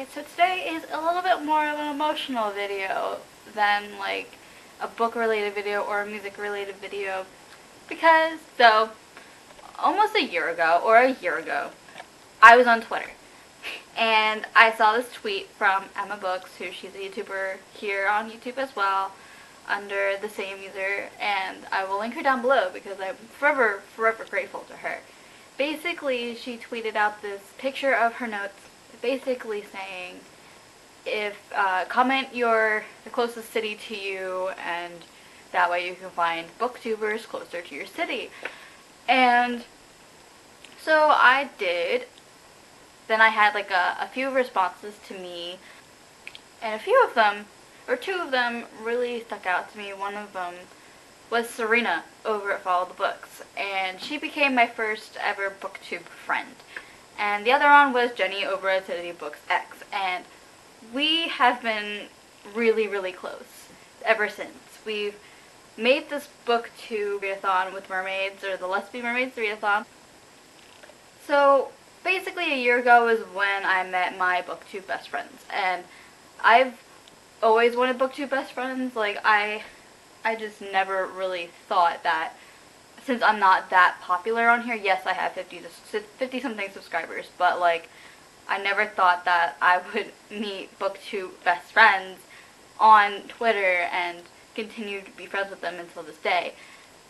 Hi, so today is a little bit more of an emotional video than like a book related video or a music related video because almost a year ago, I was on Twitter and I saw this tweet from emmmabooks, who she's a YouTuber here on YouTube as well, under the same user, and I will link her down below because I'm forever grateful to her. Basically, she tweeted out this picture of her notes, basically saying, comment the closest city to you, and that way you can find booktubers closer to your city. And so I did. Then I had like a few responses to me, and a few of them, or two of them, really stuck out to me. One of them was Sirena over at Follow the Books, and she became my first ever Booktube friend. And the other one was Jenny over at cityofbooks X, and we have been really close ever since. We've made this Booktube readathon with mermaids, or the Lesbian Mermaids readathon. So basically a year ago is when I met my Booktube best friends, and I've always wanted Booktube best friends. Like, I just never really thought that, since I'm not that popular on here, yes, I have 50 something subscribers, but like, I never thought that I would meet Booktube best friends on Twitter and continue to be friends with them until this day.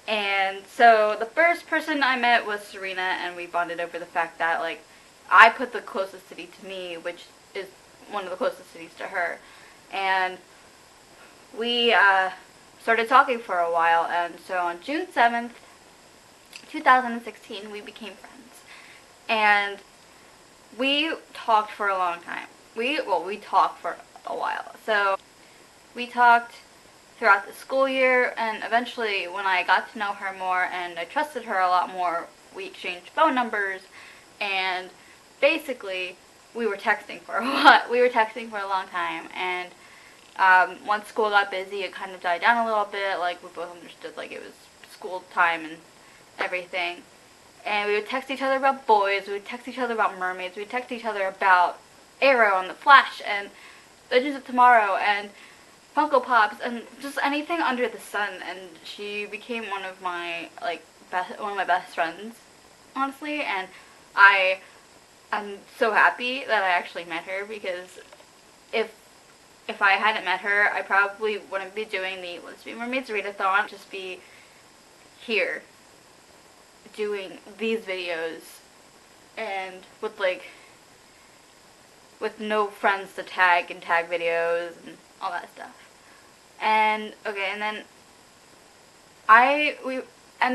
And so the first person I met was Sirena, and we bonded over the fact that, like, I put the closest city to me, which is one of the closest cities to her, and we started talking for a while. And so on June 7th, 2016, we became friends, and we talked for a long time. We talked for a while. So we talked throughout the school year, and eventually when I got to know her more and I trusted her a lot more, we exchanged phone numbers, and basically we were texting for a while. We were texting for a long time, and once school got busy, it kind of died down a little bit. Like, we both understood, like, it was school time and everything. And we would text each other about boys, we would text each other about mermaids, we would text each other about Arrow and The Flash and Legends of Tomorrow and Funko Pops and just anything under the sun. And she became one of my best friends, honestly. And I'm so happy that I actually met her, because if I hadn't met her, I probably wouldn't be doing the Lesbian Mermaids readathon. I'd just be here doing these videos and with no friends to tag videos and all that stuff. And okay, and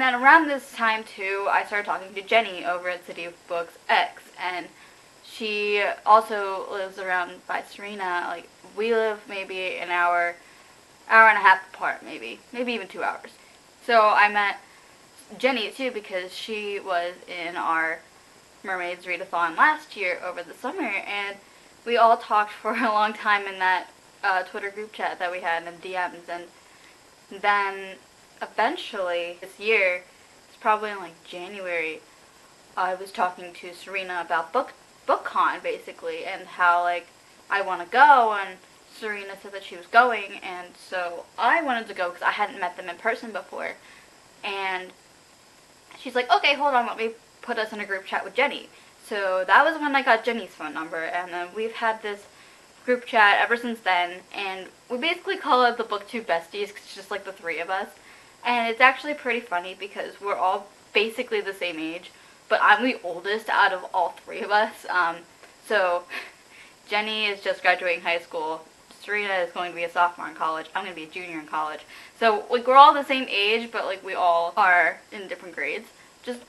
then around this time too, I started talking to Jenny over at cityofbooks X, and she also lives around by Sirena. Like, we live maybe an hour and a half apart, maybe even 2 hours. So I met Jenny too, because she was in our Mermaids readathon last year over the summer, and we all talked for a long time in that Twitter group chat that we had in DMs. And then eventually this year, it's probably in like January, I was talking to Sirena about BookCon basically, and how like I want to go, and Sirena said that she was going, and so I wanted to go because I hadn't met them in person before. And she's like, okay, hold on, let me put us in a group chat with Jenny. So that was when I got Jenny's phone number, and then we've had this group chat ever since then, and we basically call it the Booktube Besties, because it's just like the three of us. And it's actually pretty funny because we're all basically the same age, but I'm the oldest out of all three of us. So Jenny is just graduating high school, Serena is going to be a sophomore in college, I'm going to be a junior in college. So like, we're all the same age, but like, we all are in different grades. Just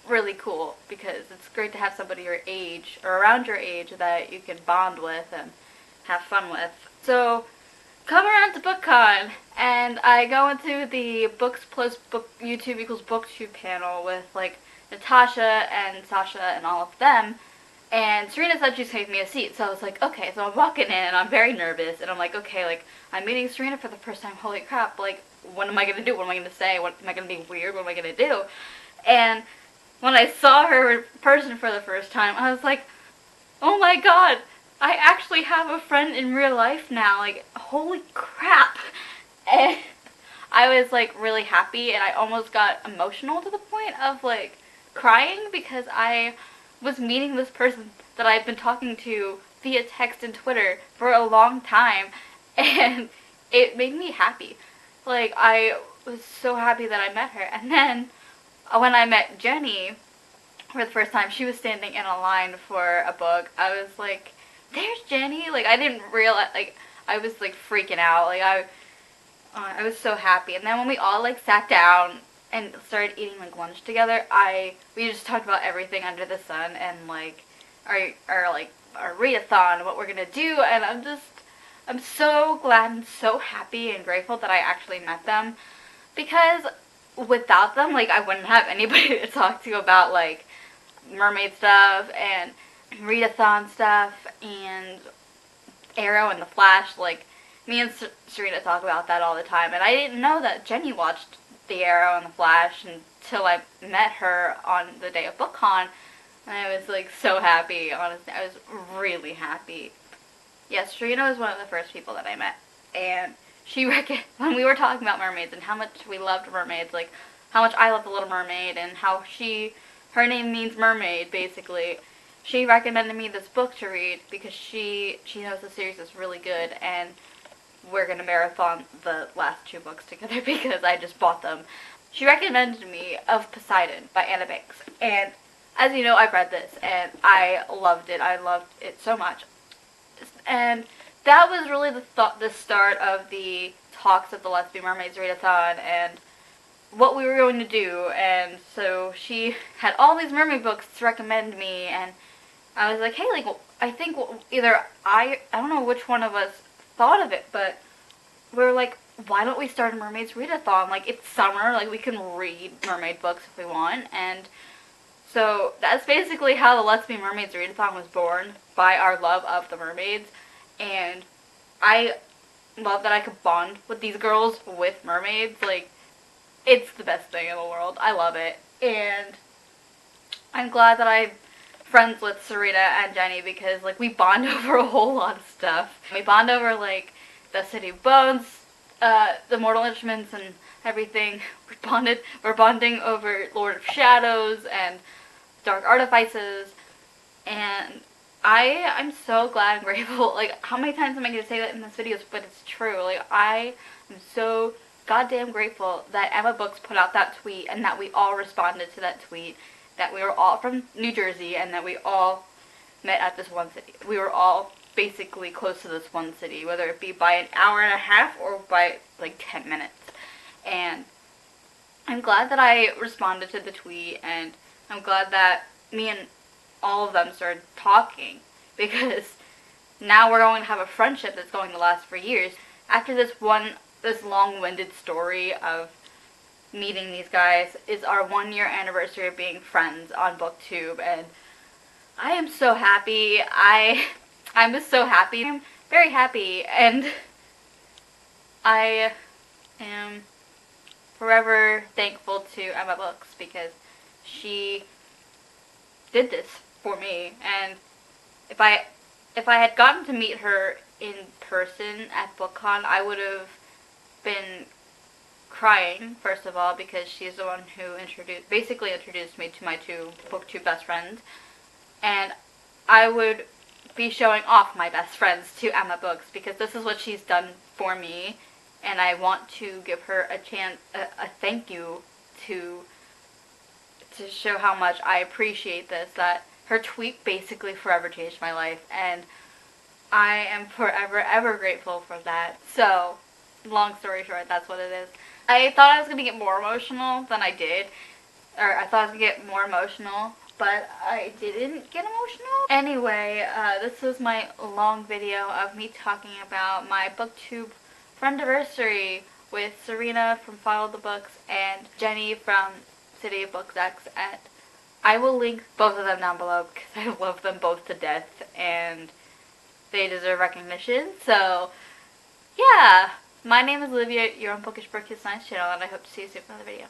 really cool, because it's great to have somebody your age or around your age that you can bond with and have fun with. So come around to BookCon, and I go into the Books Plus Book YouTube equals Booktube panel with like Natasha and Sasha and all of them, and Serena said she's saved me a seat. So I was like, okay. So I'm walking in and I'm very nervous, and I'm like, okay, like, I'm meeting Serena for the first time, holy crap, like, what am I gonna do? What am I gonna say? What am I gonna be weird? What am I gonna do? And when I saw her in person for the first time, I was like, oh my god, I actually have a friend in real life now. Like, holy crap. And I was like really happy, and I almost got emotional to the point of like crying because I was meeting this person that I've been talking to via text and Twitter for a long time, and it made me happy. Like, I was so happy that I met her. And then when I met Jenny for the first time, she was standing in a line for a book. I was like, there's Jenny. Like, I didn't realize, like, I was like freaking out. Like, I was so happy. And then when we all like sat down and started eating like lunch together, we just talked about everything under the sun and like our readathon, what we're gonna do. And I'm so glad and so happy and grateful that I actually met them, because without them, like, I wouldn't have anybody to talk to about like mermaid stuff and readathon stuff and Arrow and the Flash. Like, me and Sirena talk about that all the time, and I didn't know that Jenny watched the Arrow and the Flash until I met her on the day of BookCon, and I was like so happy. Honestly, I was really happy. Yes, Sirena was one of the first people that I met, and when we were talking about mermaids and how much we loved mermaids, like how much I loved The Little Mermaid and how her name means mermaid, basically. She recommended me this book to read because she knows the series is really good, and we're going to marathon the last 2 books together because I just bought them. She recommended me Of Poseidon by Anna Banks, and as you know, I've read this, and I loved it. I loved it so much. And that was really the start of the talks of the Let's Be Mermaids readathon and what we were going to do. And so she had all these mermaid books to recommend me, and I was like, hey, like, I think either I don't know which one of us thought of it, but we were like, why don't we start a mermaids readathon? Like, it's summer, like, we can read mermaid books if we want. And so that's basically how the Let's Be Mermaids readathon was born, by our love of the mermaids. And I love that I could bond with these girls with mermaids. Like, it's the best thing in the world. I love it. And I'm glad that I'm friends with Sirena and Jenny because, like, we bond over a whole lot of stuff. We bond over, like, the City of Bones, the Mortal Instruments and everything. We're bonding over Lord of Shadows and Dark Artifices. And I'm so glad and grateful. Like, how many times am I going to say that in this video? But it's true. Like, I am so goddamn grateful that Emma Books put out that tweet and that we all responded to that tweet. That we were all from New Jersey and that we all met at this one city. We were all basically close to this one city, whether it be by an hour and a half or by like 10 minutes. And I'm glad that I responded to the tweet, and I'm glad that me and all of them started talking, because now we're going to have a friendship that's going to last for years. After this long-winded story of meeting these guys is our 1-year anniversary of being friends on Booktube, and I am so happy. I'm just so happy. I'm very happy, and I am forever thankful to Emma Books because she did this for me. And if I had gotten to meet her in person at BookCon, I would have been crying, first of all, because she's the one who basically introduced me to my 2 Booktube best friends, and I would be showing off my best friends to Emma Books because this is what she's done for me, and I want to give her a thank you to show how much I appreciate this, that her tweet basically forever changed my life, and I am forever ever grateful for that. So, long story short, that's what it is. I thought I was going to get more emotional than I did, or I thought I was going to get more emotional, but I didn't get emotional. Anyway, this was my long video of me talking about my Booktube Friendiversary with Sirena from Follow the Books and Jenny from City of Books X. And I will link both of them down below because I love them both to death and they deserve recognition. So, yeah. My name is Olivia, you're on Bookish Brookish Science channel, and I hope to see you soon for another video.